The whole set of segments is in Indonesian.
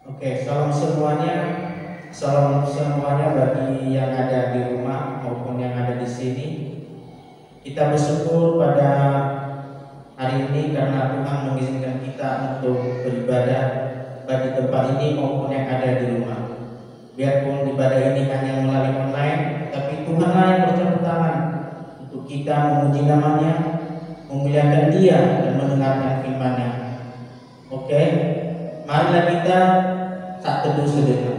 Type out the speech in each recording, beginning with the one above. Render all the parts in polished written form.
Oke, salam semuanya bagi yang ada di rumah maupun yang ada di sini. Kita bersyukur pada hari ini karena Tuhan mengizinkan kita untuk beribadah baik di tempat ini maupun yang ada di rumah. Biarpun ibadah ini hanya melalui online, tapi Tuhanlah yang bercampur tangan untuk kita memuji namanya, memuliakan Dia dan mendengarkan firman-Nya. Oke, marilah kita saat teduh sejenak.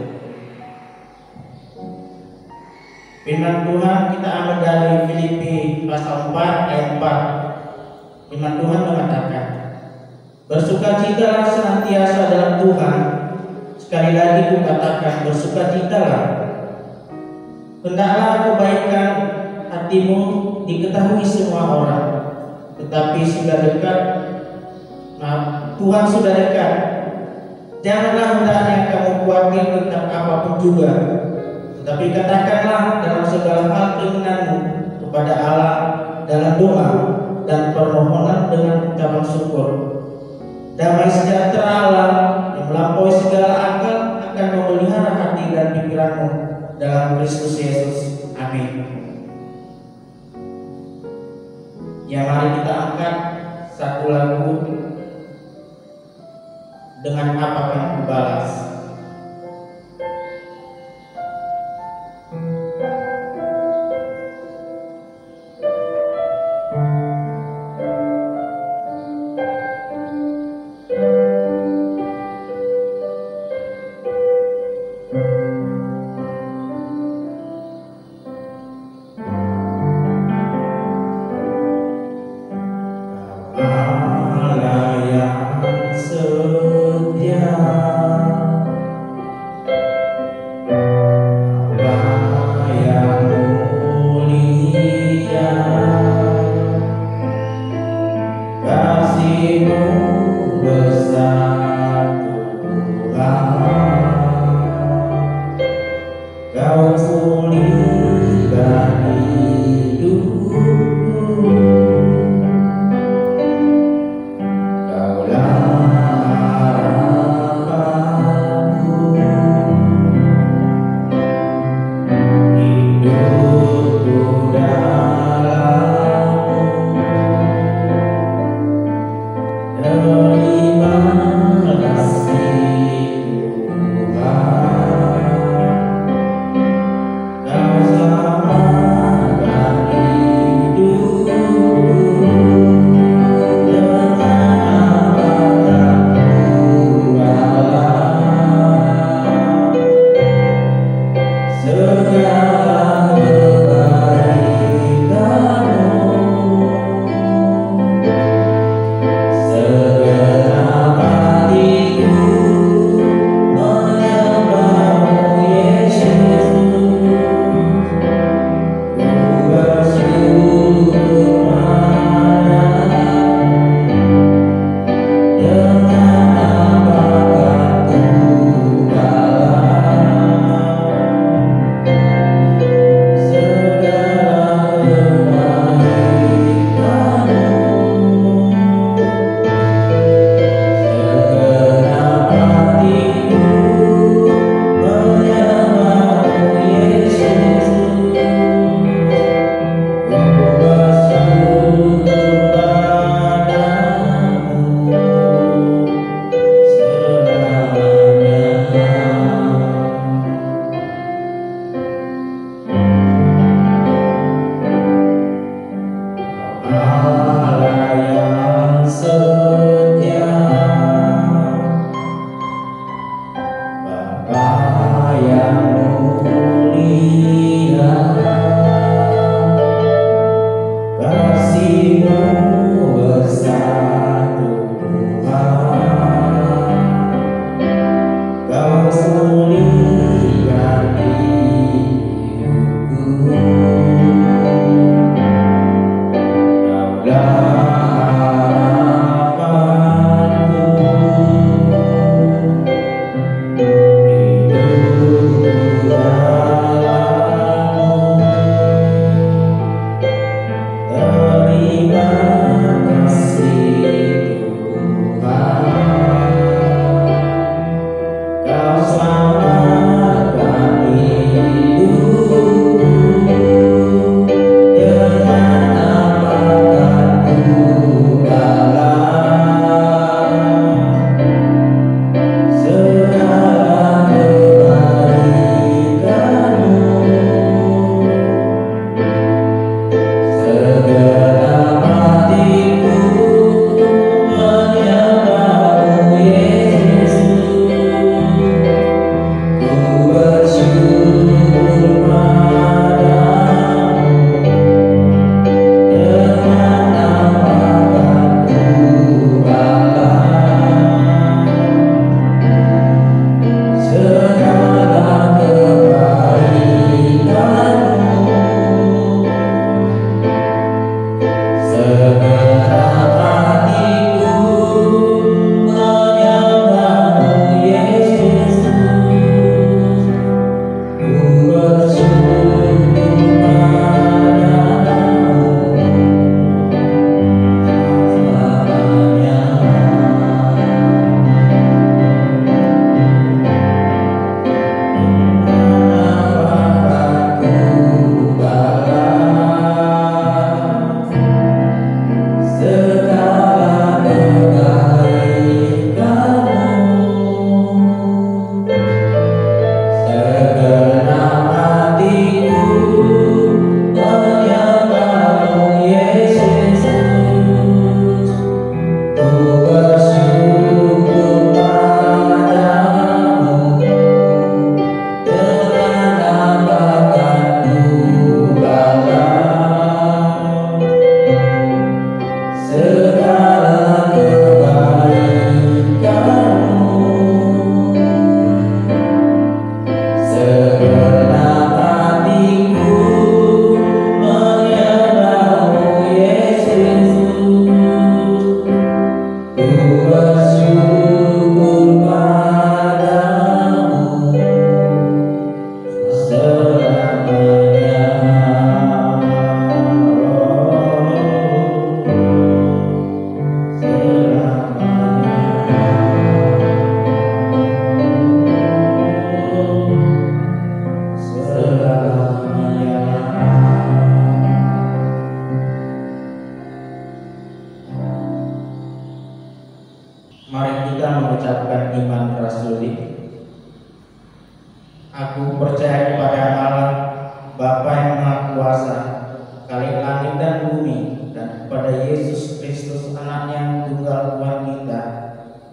Firman Tuhan kita ambil dari Filipi pasal 4 ayat 4. Firman Tuhan mengatakan, bersukacitalah senantiasa dalam Tuhan. Sekali lagi kukatakan, bersukacitalah. Hendaklah kebaikan hatimu diketahui semua orang, tetapi sudah dekat, Tuhan sudah dekat. Janganlah hendaknya kamu khawatir tentang apapun juga, tetapi katakanlah dalam segala hal keinginanmu kepada Allah dalam doa dan permohonan dengan ucapan syukur. Damai sejahtera Allah yang melampaui segala akal akan memelihara hati dan pikiranmu dalam Kristus Yesus. Amin. Ya, mari kita angkat satu lagu dengan apa yang kubalas. Allah yang setia Ku bersyukur padamu selamanya. Mari kita mengucapkan iman rasuli. Aku percaya kepada Allah, Bapa yang Maha Kuasa, Khalik langit dan bumi, dan kepada Yesus Kristus, Anaknya yang tunggal Tuhan kita,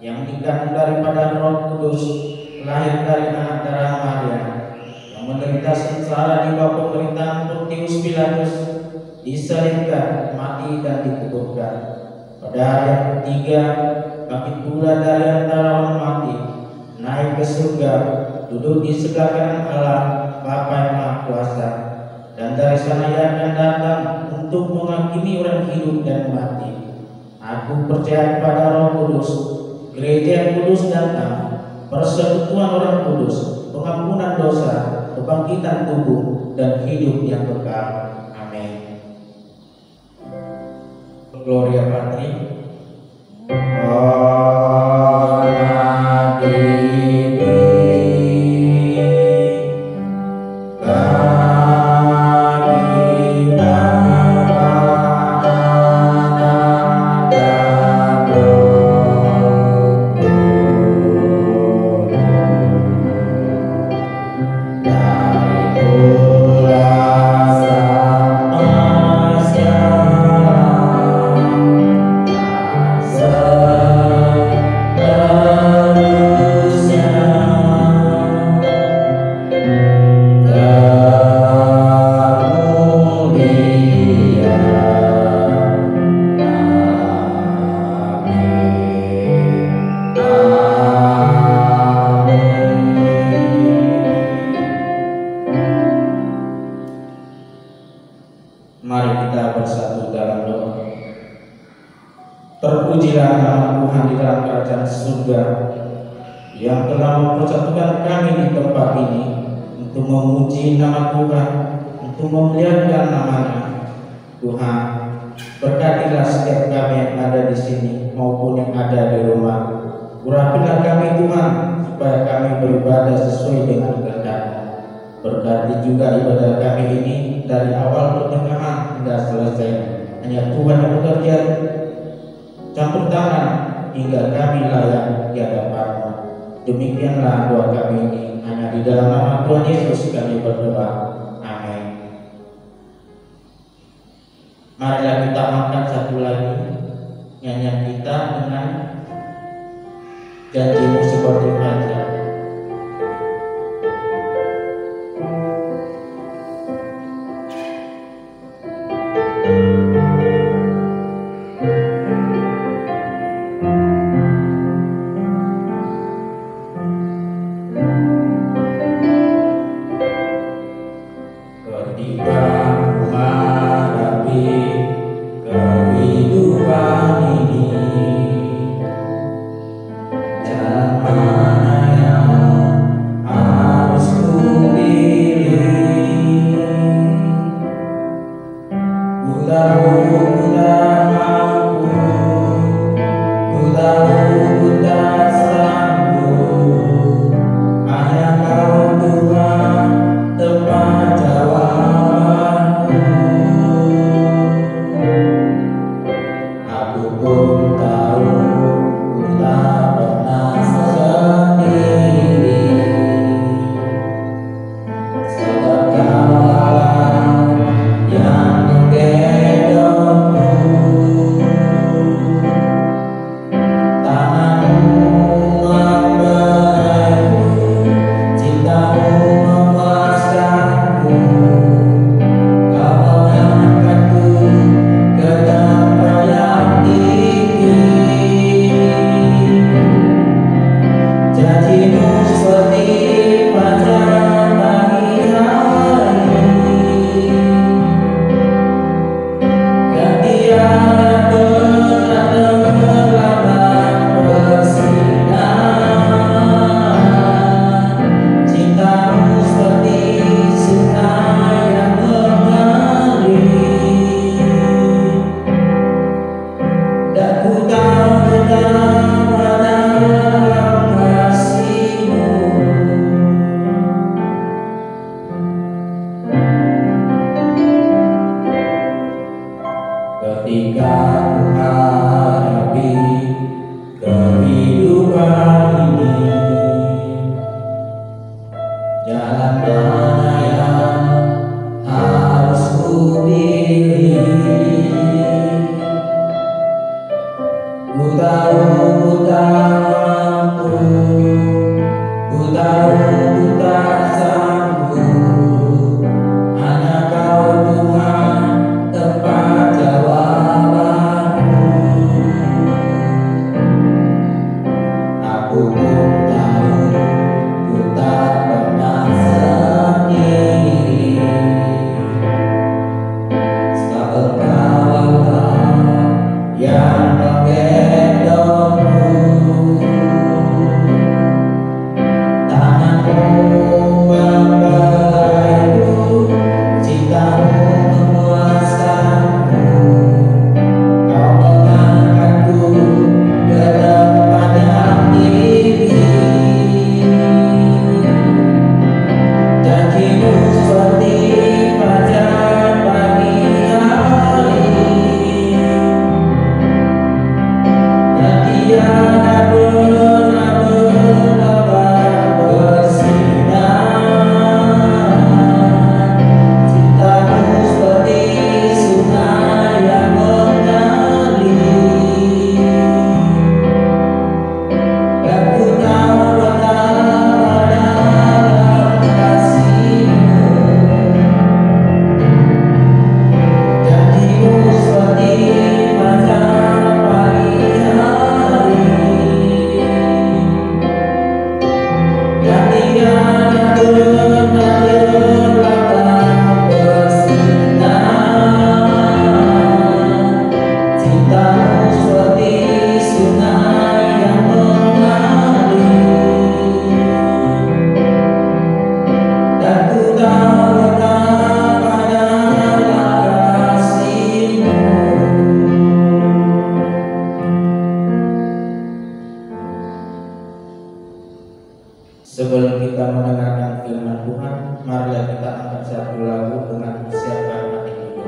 yang dikandung daripada Roh Kudus, lahir dari anak darah Maria, yang menderita sengsara di bawah pemerintahan Pontius Pilatus, disalibkan, mati dan dikuburkan. Pada hari yang ketiga, bangkit pula dari antara orang mati, naik ke surga, duduk di sebelah kanan Allah, Bapa yang Maha Kuasa, dan dari sana Ia akan datang untuk menghakimi orang hidup dan mati. Aku percaya kepada Roh Kudus, gereja yang kudus dan am, persekutuan orang kudus, pengampunan dosa, kebangkitan tubuh, dan hidup yang kekal. Amin. Gloria Patri. Mari kita bersatu dalam doa. Terpujilah nama Tuhan di dalam kerajaan surga, yang telah mempersatukan kami di tempat ini untuk memuji nama Tuhan, untuk memuliakan nama-Nya. Tuhan, berkatilah setiap kami yang ada di sini maupun yang ada di rumah. Urapilah kami Tuhan, supaya kami beribadah sesuai dengan kehendak-Mu. Berkati juga ibadah kami ini dari awal pertengahan hingga selesai. Hanya Tuhan yang bekerja, campur tangan hingga kami layak di hadapan-Mu. Demikianlah doa kami ini, hanya di dalam nama Tuhan Yesus kami berdoa. Amin. Marilah kita angkat satu lagi nyanyian kita dengan Janji-Mu Seperti Fajar. Kehidupan ini Tuhan ini, jalan mana yang harus ku pilih? Ku tahu ku tak mampu, ku tahu ku tak sanggup, hanya Kau Tuhan tempat jawabanku. Aku pun tahu ku tak pernah sendiri, sebab Engkau yang menggendongku. Tanganmu membelaiku, cintamu memuaskanku. Kau mengangkatku ke tempat yang tinggi. Janjimu seperti fajar pagi hari, dan tiada pernah berlepas bersinar. Cintamu seperti sungai yang mengalir, dan ku tahu betapa dalam kasih-Mu. Janjimu seperti fajar pagi hari, dan tiada pernah terlambat bersinar. Cintamu seperti sungai yang mengalir, dan ku tahu betapa dalam kasih-Mu. Sebelum kita mendengarkan firman Tuhan, marilah kita angkat satu lagu dengan persiapan hati kita.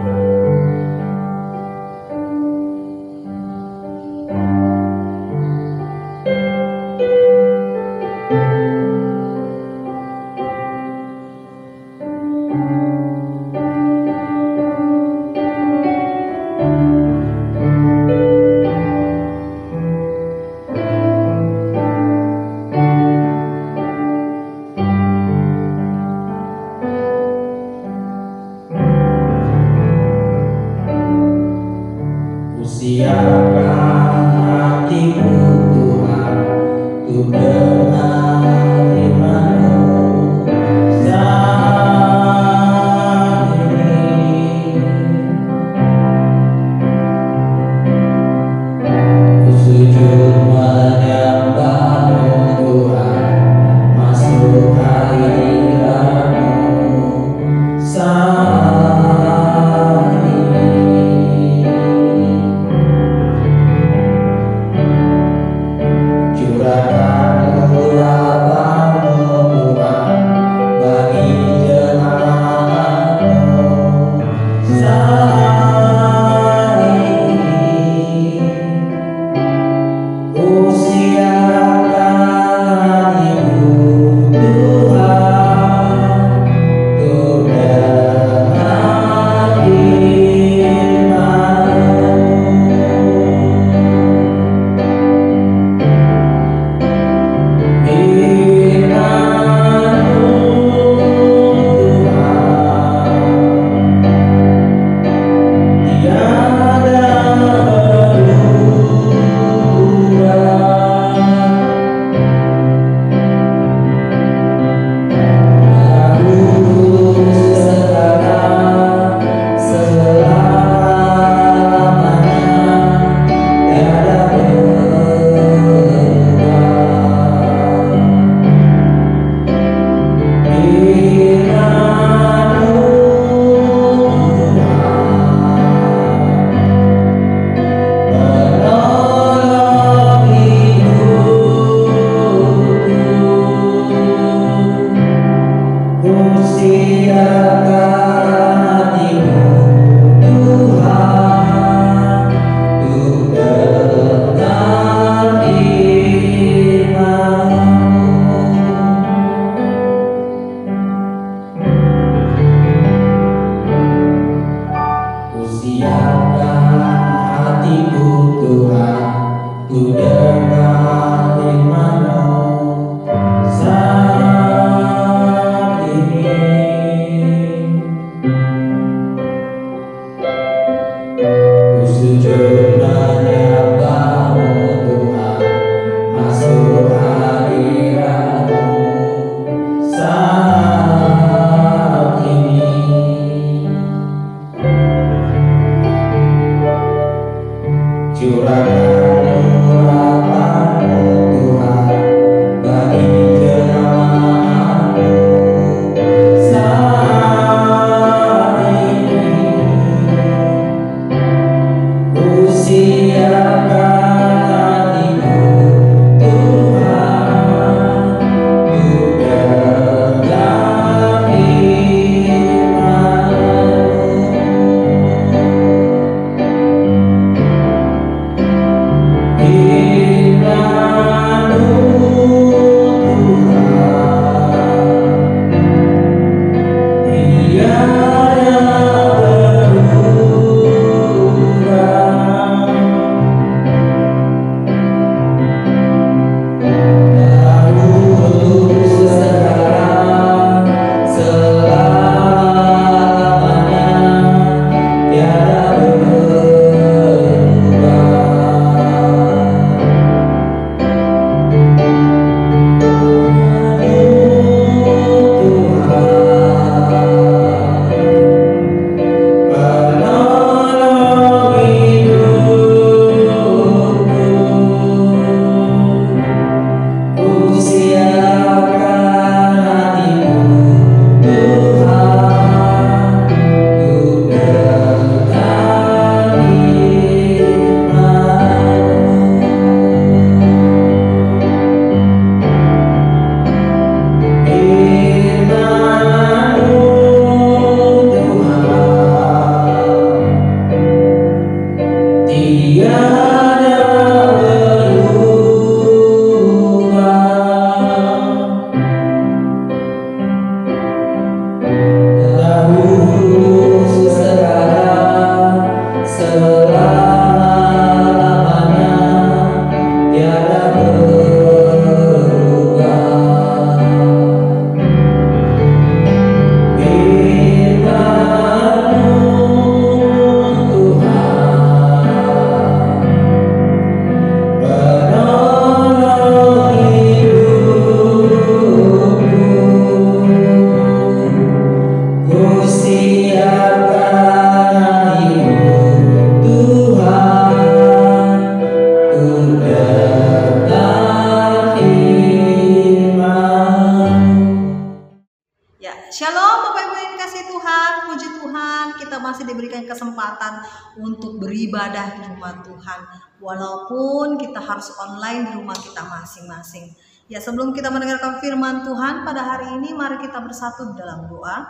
masih diberikan kesempatan untuk beribadah di rumah Tuhan, walaupun kita harus online di rumah kita masing-masing. Ya, sebelum kita mendengarkan firman Tuhan pada hari ini, mari kita bersatu dalam doa.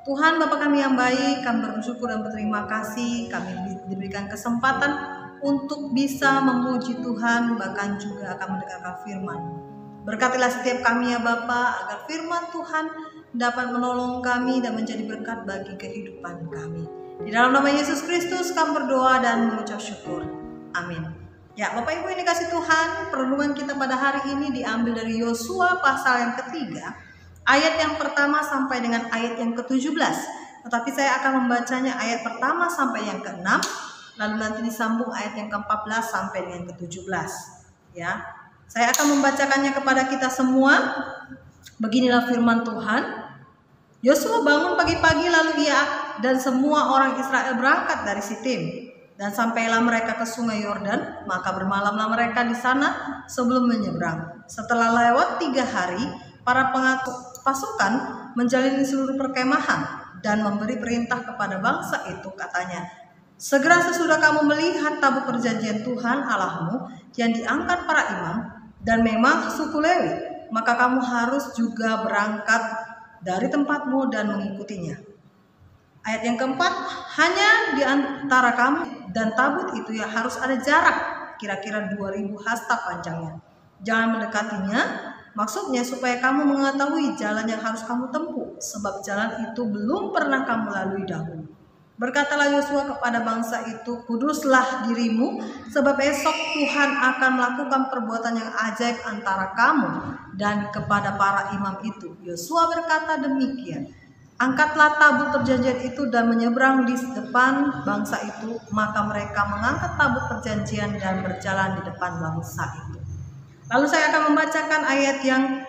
Tuhan Bapa kami yang baik, kami bersyukur dan berterima kasih kami diberikan kesempatan untuk bisa memuji Tuhan, bahkan juga akan mendengarkan firman. Berkatilah setiap kami ya Bapa, agar firman Tuhan dapat menolong kami dan menjadi berkat bagi kehidupan kami. Di dalam nama Yesus Kristus kami berdoa dan mengucap syukur. Amin. Ya Bapak Ibu yang dikasih Tuhan, perenungan kita pada hari ini diambil dari Yosua pasal yang ketiga, ayat yang pertama sampai dengan ayat yang ke-17. Tetapi saya akan membacanya ayat pertama sampai yang ke-6, lalu nanti disambung ayat yang ke-14 sampai dengan ke-17. Ya, saya akan membacakannya kepada kita semua. Beginilah firman Tuhan. Yosua bangun pagi-pagi, lalu ia dan semua orang Israel berangkat dari Sitim. Dan sampailah mereka ke sungai Yordan, maka bermalamlah mereka di sana sebelum menyeberang. Setelah lewat 3 hari, para pengatur pasukan menjalani seluruh perkemahan dan memberi perintah kepada bangsa itu, katanya, segera sesudah kamu melihat tabut perjanjian Tuhan Allahmu yang diangkat para imam, dan memang suku Lewi, maka kamu harus juga berangkat dari tempatmu dan mengikutinya. Ayat yang keempat, hanya di antara kamu dan tabut itu ya harus ada jarak kira-kira 2000 hasta panjangnya. Jangan mendekatinya, maksudnya supaya kamu mengetahui jalan yang harus kamu tempuh, sebab jalan itu belum pernah kamu lalui dahulu. Berkatalah Yosua kepada bangsa itu, kuduslah dirimu, sebab esok Tuhan akan melakukan perbuatan yang ajaib antara kamu dan kepada para imam itu. Yosua berkata demikian. Angkatlah tabut perjanjian itu dan menyeberang di depan bangsa itu, maka mereka mengangkat tabut perjanjian dan berjalan di depan bangsa itu. Lalu saya akan membacakan ayat yang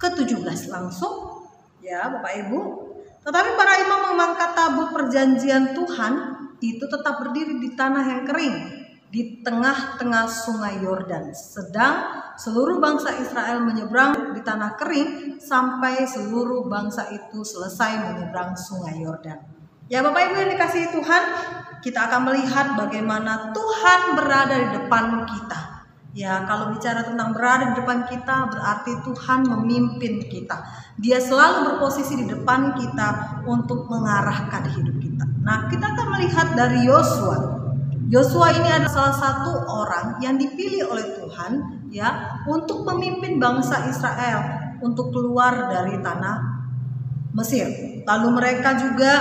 ke-17 langsung, ya Bapak Ibu. Tetapi para imam mengangkat tabut perjanjian Tuhan itu tetap berdiri di tanah yang kering, di tengah-tengah sungai Yordan. Sedang seluruh bangsa Israel menyeberang di tanah kering sampai seluruh bangsa itu selesai menyeberang sungai Yordan. Ya Bapak Ibu yang dikasihi Tuhan, kita akan melihat bagaimana Tuhan berada di depan kita. Ya, kalau bicara tentang berada di depan kita, berarti Tuhan memimpin kita. Dia selalu berposisi di depan kita untuk mengarahkan hidup kita. Nah, kita akan melihat dari Yosua. Yosua ini adalah salah satu orang yang dipilih oleh Tuhan ya untuk memimpin bangsa Israel untuk keluar dari tanah Mesir. Lalu mereka juga,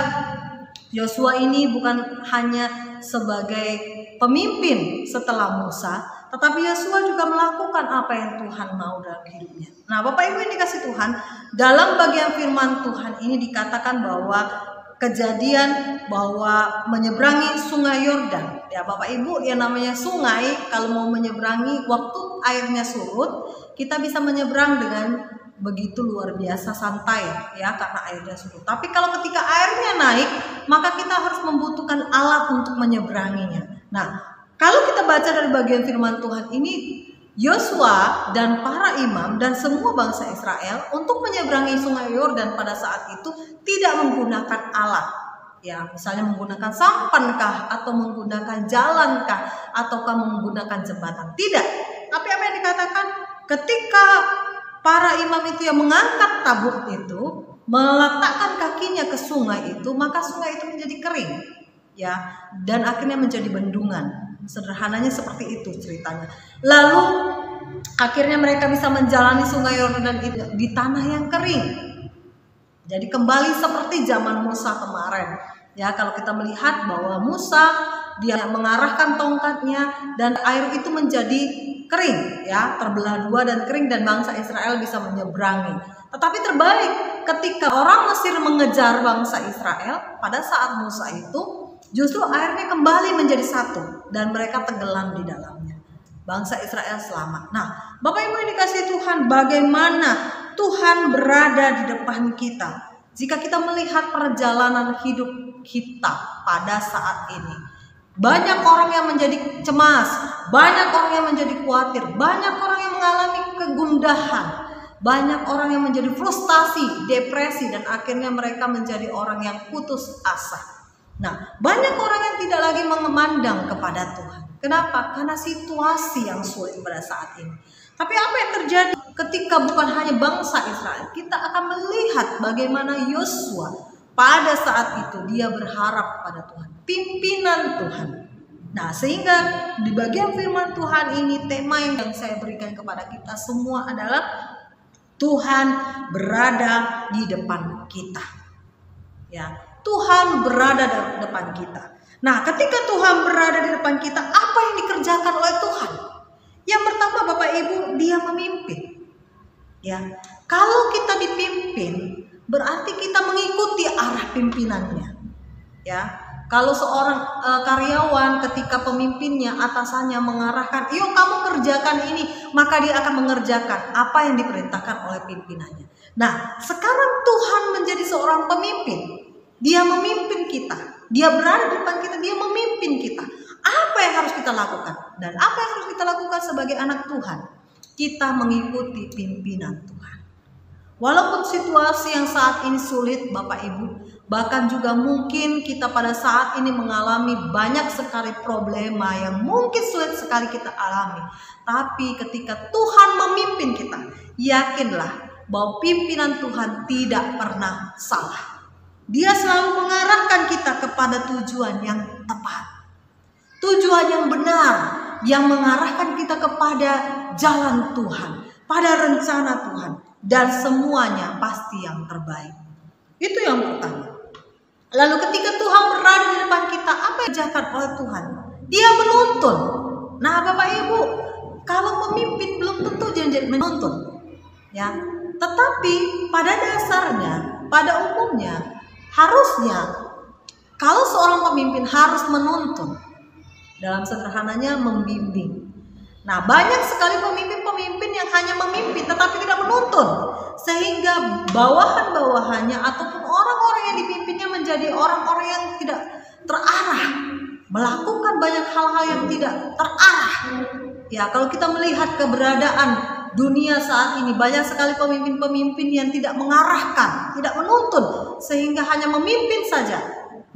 Yosua ini bukan hanya sebagai pemimpin setelah Musa, tetapi Yosua juga melakukan apa yang Tuhan mau dalam hidupnya. Nah Bapak Ibu yang dikasih Tuhan, dalam bagian firman Tuhan ini dikatakan bahwa kejadian bahwa menyeberangi sungai Yordan. Ya Bapak Ibu, yang namanya sungai kalau mau menyeberangi waktu airnya surut, kita bisa menyeberang dengan begitu luar biasa santai ya karena airnya surut. Tapi kalau ketika airnya naik, maka kita harus membutuhkan alat untuk menyeberanginya. Nah, kalau kita baca dari bagian firman Tuhan ini, Yosua dan para imam dan semua bangsa Israel untuk menyeberangi sungai Yordan pada saat itu tidak menggunakan alat. Ya, misalnya menggunakan sampankah atau menggunakan jalankah ataukah menggunakan jembatan. Tidak. Tapi apa yang dikatakan ketika para imam itu yang mengangkat tabut itu, meletakkan kakinya ke sungai itu, maka sungai itu menjadi kering. Ya, dan akhirnya menjadi bendungan. Sederhananya seperti itu ceritanya. Lalu akhirnya mereka bisa menjalani sungai Yordan itu di tanah yang kering. Jadi kembali seperti zaman Musa kemarin. Ya, kalau kita melihat bahwa Musa dia mengarahkan tongkatnya dan air itu menjadi kering, ya, terbelah dua dan kering dan bangsa Israel bisa menyeberangi. Tetapi terbalik ketika orang Mesir mengejar bangsa Israel pada saat Musa itu, justru airnya kembali menjadi satu dan mereka tenggelam di dalamnya. Bangsa Israel selamat. Nah, Bapak Ibu yang dikasihi Tuhan, bagaimana Tuhan berada di depan kita jika kita melihat perjalanan hidup kita pada saat ini. Banyak orang yang menjadi cemas, banyak orang yang menjadi khawatir, banyak orang yang mengalami kegundahan, banyak orang yang menjadi frustasi, depresi, dan akhirnya mereka menjadi orang yang putus asa. Nah, banyak orang yang tidak lagi memandang kepada Tuhan. Kenapa? Karena situasi yang sulit pada saat ini. Tapi apa yang terjadi ketika bukan hanya bangsa Israel, kita akan melihat bagaimana Yosua pada saat itu dia berharap pada Tuhan, pimpinan Tuhan. Nah, sehingga di bagian firman Tuhan ini tema yang saya berikan kepada kita semua adalah Tuhan berada di depan kita. Ya, Tuhan berada di depan kita. Nah, ketika Tuhan berada di depan kita, apa yang dikerjakan oleh Tuhan? Yang pertama, Bapak Ibu, Dia memimpin. Ya, kalau kita dipimpin, berarti kita mengikuti arah pimpinannya. Ya, kalau seorang karyawan ketika pemimpinnya, atasannya mengarahkan, "Yuk kamu kerjakan ini," maka dia akan mengerjakan apa yang diperintahkan oleh pimpinannya. Nah, sekarang Tuhan menjadi seorang pemimpin. Dia memimpin kita. Dia berada di depan kita, dia memimpin kita. Apa yang harus kita lakukan? Dan apa yang harus kita lakukan sebagai anak Tuhan? Kita mengikuti pimpinan Tuhan. Walaupun situasi yang saat ini sulit, Bapak Ibu, bahkan juga mungkin kita pada saat ini mengalami banyak sekali problema yang mungkin sulit sekali kita alami. Tapi ketika Tuhan memimpin kita, yakinlah bahwa pimpinan Tuhan tidak pernah salah. Dia selalu mengarahkan kita kepada tujuan yang tepat, tujuan yang benar, yang mengarahkan kita kepada jalan Tuhan, pada rencana Tuhan, dan semuanya pasti yang terbaik. Itu yang pertama. Lalu ketika Tuhan berada di depan kita, apa yang dikerjakan oleh Tuhan? Dia menuntun. Nah, Bapak Ibu, kalau pemimpin belum tentu jadi menuntun, ya. Tetapi pada dasarnya, pada umumnya, harusnya kalau seorang pemimpin harus menuntun, dalam sederhananya membimbing. Nah, banyak sekali pemimpin-pemimpin yang hanya memimpin tetapi tidak menuntun, sehingga bawahan-bawahannya ataupun orang-orang yang dipimpinnya menjadi orang-orang yang tidak terarah, melakukan banyak hal-hal yang tidak terarah. Ya, kalau kita melihat keberadaan dunia saat ini, banyak sekali pemimpin-pemimpin yang tidak mengarahkan, tidak menuntun, sehingga hanya memimpin saja.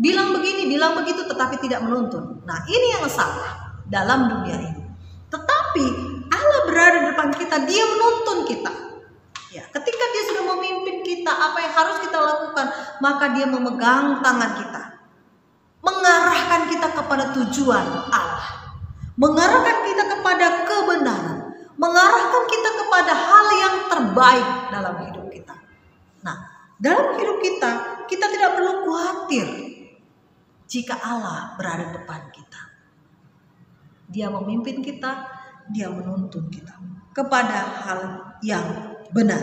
Bilang begini, bilang begitu, tetapi tidak menuntun. Nah, ini yang salah dalam dunia ini. Tetapi Allah berada di depan kita, Dia menuntun kita. Ya, ketika Dia sudah memimpin kita, apa yang harus kita lakukan? Maka Dia memegang tangan kita, mengarahkan kita kepada tujuan Allah, mengarahkan kita kepada kebenaran, mengarahkan kita kepada hal yang terbaik dalam hidup kita. Nah, dalam hidup kita, kita tidak perlu khawatir jika Allah berada di depan kita. Dia memimpin kita, Dia menuntun kita kepada hal yang benar.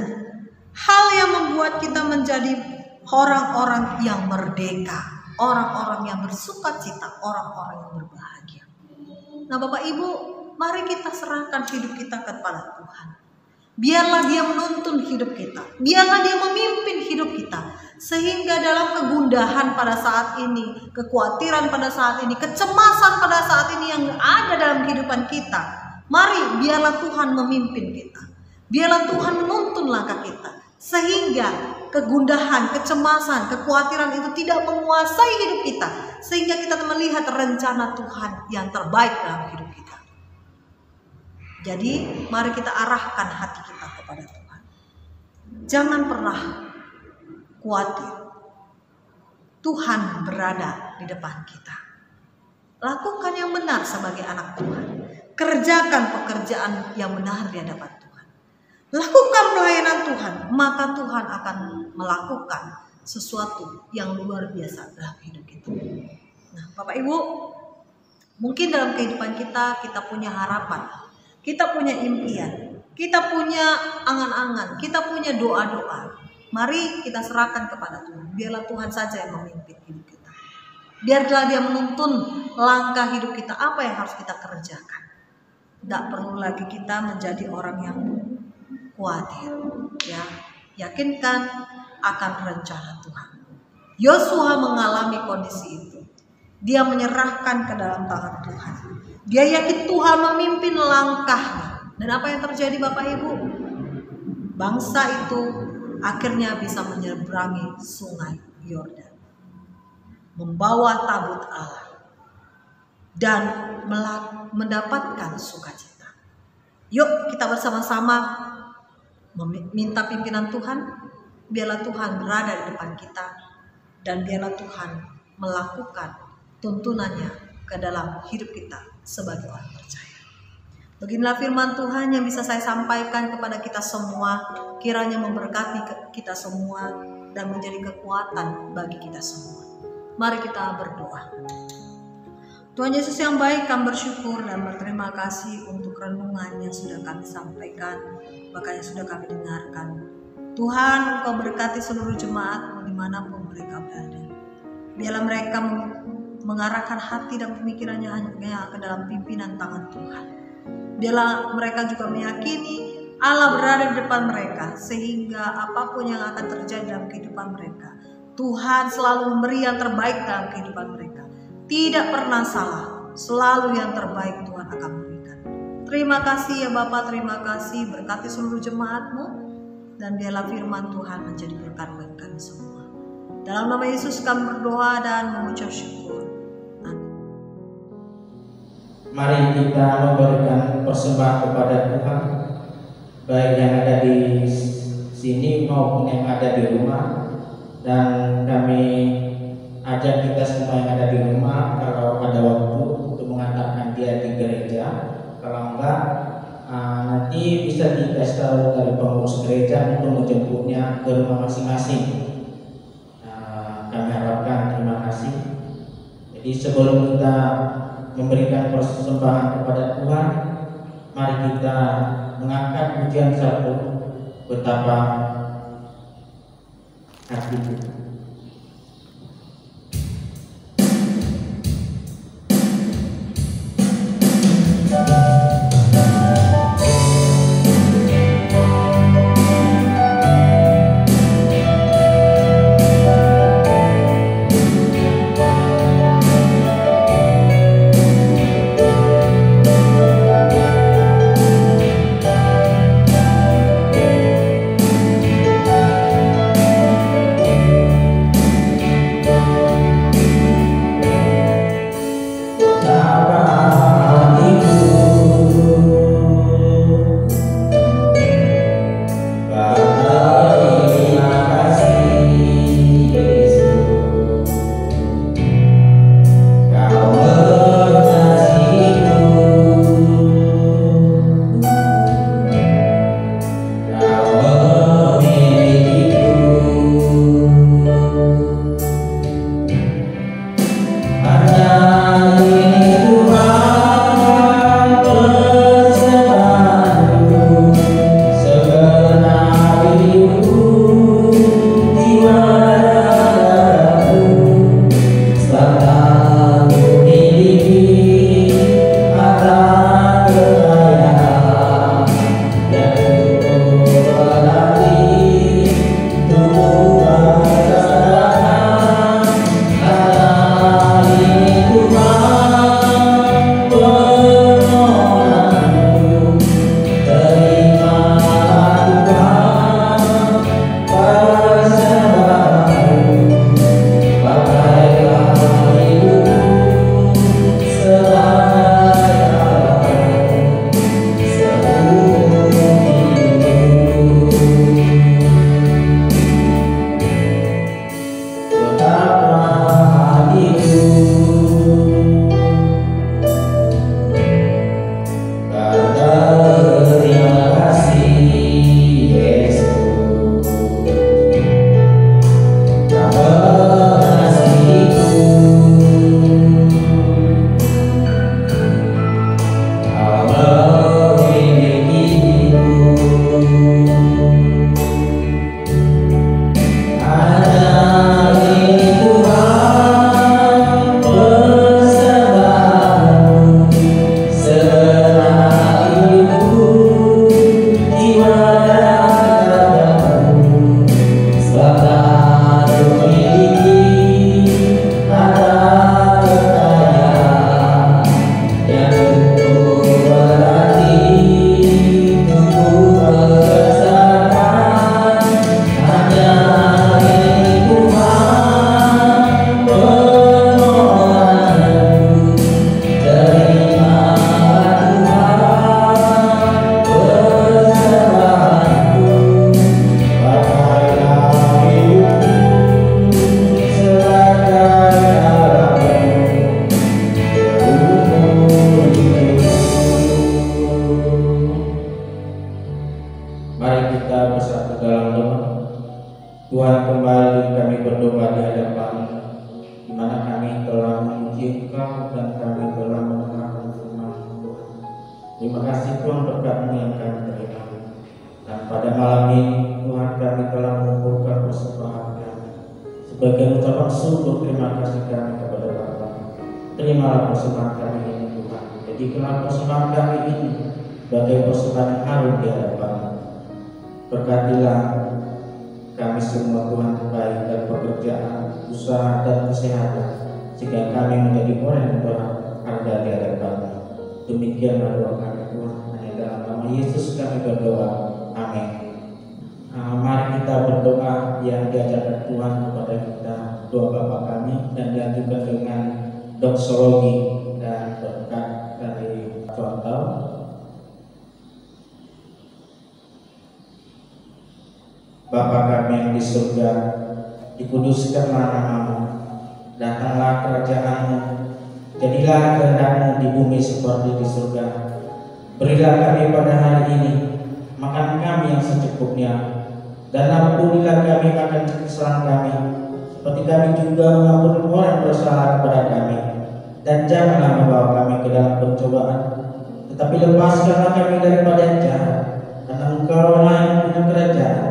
Hal yang membuat kita menjadi orang-orang yang merdeka, orang-orang yang bersukacita, orang-orang yang berbahagia. Nah, Bapak Ibu, mari kita serahkan hidup kita kepada Tuhan. Biarlah Dia menuntun hidup kita, biarlah Dia memimpin hidup kita, sehingga dalam kegundahan pada saat ini, kekhawatiran pada saat ini, kecemasan pada saat ini yang ada dalam kehidupan kita, mari biarlah Tuhan memimpin kita, biarlah Tuhan menuntun langkah kita, sehingga kegundahan, kecemasan, kekhawatiran itu tidak menguasai hidup kita, sehingga kita melihat rencana Tuhan yang terbaik dalam hidup kita. Jadi mari kita arahkan hati kita kepada Tuhan. Jangan pernah khawatir. Tuhan berada di depan kita. Lakukan yang benar sebagai anak Tuhan. Kerjakan pekerjaan yang benar di hadapan Tuhan. Lakukan pelayanan Tuhan, maka Tuhan akan melakukan sesuatu yang luar biasa dalam hidup kita. Nah, Bapak Ibu, mungkin dalam kehidupan kita punya harapan, kita punya impian, kita punya angan-angan, kita punya doa-doa. Mari kita serahkan kepada Tuhan. Biarlah Tuhan saja yang memimpin hidup kita. Biarlah Dia menuntun langkah hidup kita, apa yang harus kita kerjakan. Tidak perlu lagi kita menjadi orang yang khawatir. Ya, yakinkan akan rencana Tuhan. Yosua mengalami kondisi itu. Dia menyerahkan ke dalam tangan Tuhan. Dia yakin Tuhan memimpin langkahnya. Dan apa yang terjadi Bapak Ibu? Bangsa itu akhirnya bisa menyeberangi sungai Yordan. membawa tabut Allah, dan mendapatkan sukacita. Yuk kita bersama-sama meminta pimpinan Tuhan. Biarlah Tuhan berada di depan kita, dan biarlah Tuhan melakukan tuntunannya ke dalam hidup kita sebagai orang percaya. Beginilah firman Tuhan yang bisa saya sampaikan kepada kita semua, kiranya memberkati kita semua dan menjadi kekuatan bagi kita semua. Mari kita berdoa. Tuhan Yesus yang baik, kami bersyukur dan berterima kasih untuk renungan yang sudah kami sampaikan, bahkan yang sudah kami dengarkan. Tuhan, Engkau berkati seluruh jemaat dimanapun mereka berada. Biarlah mereka mengarahkan hati dan pemikirannya hanya ke dalam pimpinan tangan Tuhan. Biarlah mereka juga meyakini Allah berada di depan mereka, sehingga apapun yang akan terjadi dalam kehidupan mereka, Tuhan selalu memberi yang terbaik dalam kehidupan mereka. Tidak pernah salah, selalu yang terbaik Tuhan akan berikan. Terima kasih ya Bapa, terima kasih, berkati seluruh jemaat-Mu, dan biarlah firman Tuhan menjadi berkat bagi kami semua. Dalam nama Yesus kami berdoa dan mengucap syukur. Mari kita memberikan persembahan kepada Tuhan, baik yang ada di sini maupun yang ada di rumah. Dan kami ajak kita semua yang ada di rumah, kalau ada waktu untuk mengantarkan dia di gereja. Kalau enggak, nanti bisa dikasih tahu dari pengurus gereja untuk menjemputnya ke rumah masing-masing. Kami harapkan, terima kasih. Jadi sebelum kita memberikan persembahan kepada Tuhan, mari kita mengangkat pujian satu, betapa hatiku. Betapa hatiku Mari kita bersatu dalam doa. Tuhan, kembali kami berdoa di hadapan-Mu, di mana kami telah memuji Engkau dan kami telah mendengarkan firman-Mu. Terima kasih Tuhan berkat-Mu yang kami terima. Dan pada malam ini Tuhan, kami telah mengumpulkan persembahan kami sebagai ucapan syukur terima kasih kami kepada Bapa. Terimalah persembahan kami ini Tuhan. Jadikanlah persembahan kami ini sebagai persembahan yang harum di hadapan-Mu. Berkatilah kami semua Tuhan, baik dan pekerjaan, usaha dan kesehatan, sehingga kami menjadi orang yang berharga di hadapan-Mu. Demikianlah doa kami Tuhan, hanya dalam nama Yesus kami berdoa. Amin. Mari kita berdoa yang diajarkan Tuhan kepada kita, doa Bapa kami, dan dilanjutkan dengan doksologi dan berkat dari contoh. Bapa kami yang di surga, dikuduskanlah nama-Mu, datanglah kerajaan-Mu, jadilah kehendak-Mu di bumi seperti di surga. Berilah kami pada hari ini makan kami yang secukupnya, dan ampunilah kami akan kesalahan kami, seperti kami juga mengampuni orang yang bersalah kepada kami. Dan janganlah membawa kami ke dalam pencobaan, tetapi lepaskanlah kami daripada yang jahat, karena Engkau-lah yang punya kerajaan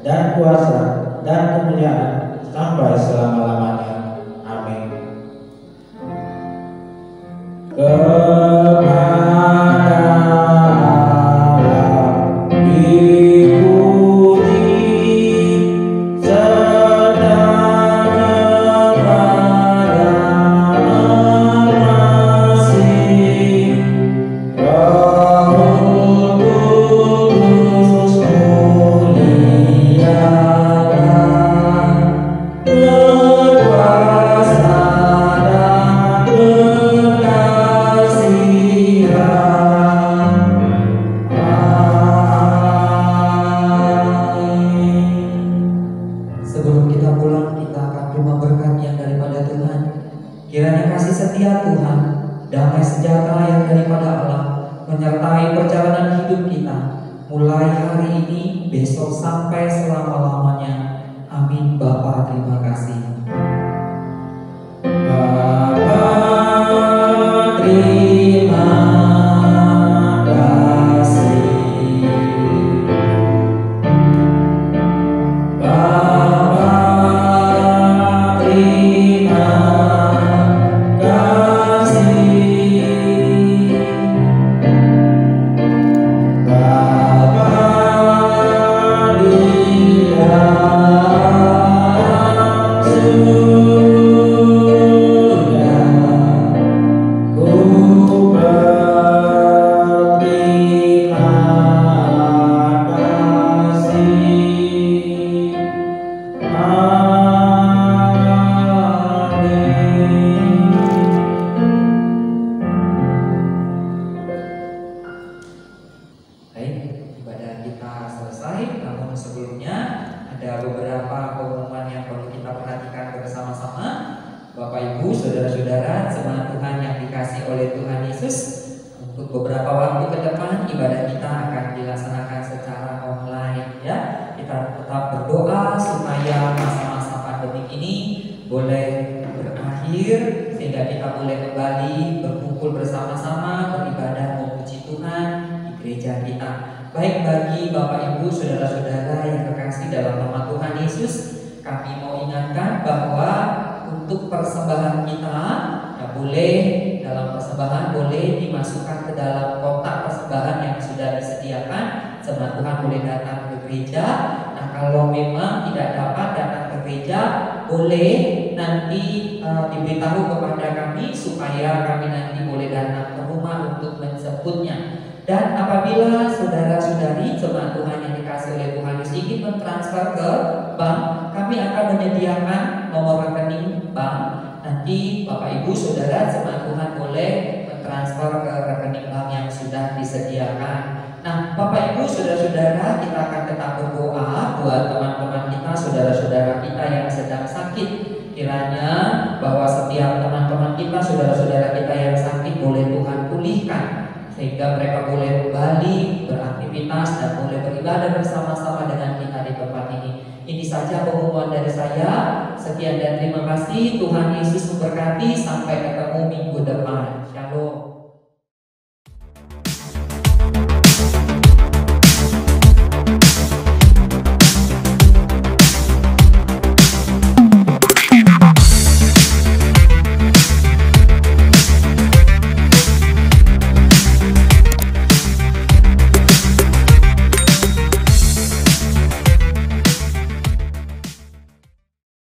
dan kuasa dan kemuliaan sampai selama-lamanya. Amin. Kiranya kasih setia Tuhan, damai sejahtera yang daripada Allah menyertai perjalanan hidup kita, mulai hari ini, besok sampai selama-lamanya. Amin. Bapa, terima kasih. Bapa, terima kasih. Bapa, terima sehingga kita boleh kembali berkumpul bersama-sama, beribadah memuji Tuhan di gereja kita. Baik, bagi Bapak Ibu, saudara-saudara yang terkasih dalam nama Tuhan Yesus, kami mau ingatkan bahwa untuk persembahan kita boleh, dalam persembahan boleh dimasukkan ke dalam kotak persembahan yang sudah disediakan. Jemaat Tuhan boleh datang ke gereja. Nah, kalau memang tidak dapat datang ke gereja, boleh nanti diberitahu kepada kami supaya kami nanti boleh datang ke rumah untuk menjemputnya. Dan apabila saudara-saudari jemaat Tuhan yang dikasih oleh Tuhan Yesus ingin mentransfer ke bank, kami akan menyediakan nomor rekening bank. Nanti Bapak Ibu Saudara jemaat Tuhan boleh mentransfer ke rekening bank yang sudah disediakan. Nah, Bapak Ibu Saudara-saudara, kita akan tetap berdoa buat teman-teman kita, saudara-saudara kita yang sedang sakit. Kiranya bahwa setiap teman-teman kita, saudara-saudara kita yang sakit boleh Tuhan pulihkan. sehingga mereka boleh kembali beraktivitas dan boleh beribadah bersama-sama dengan kita di tempat ini. Ini saja pengumuman dari saya. Sekian dan terima kasih. Tuhan Yesus memberkati. Sampai ketemu minggu depan. Shalom.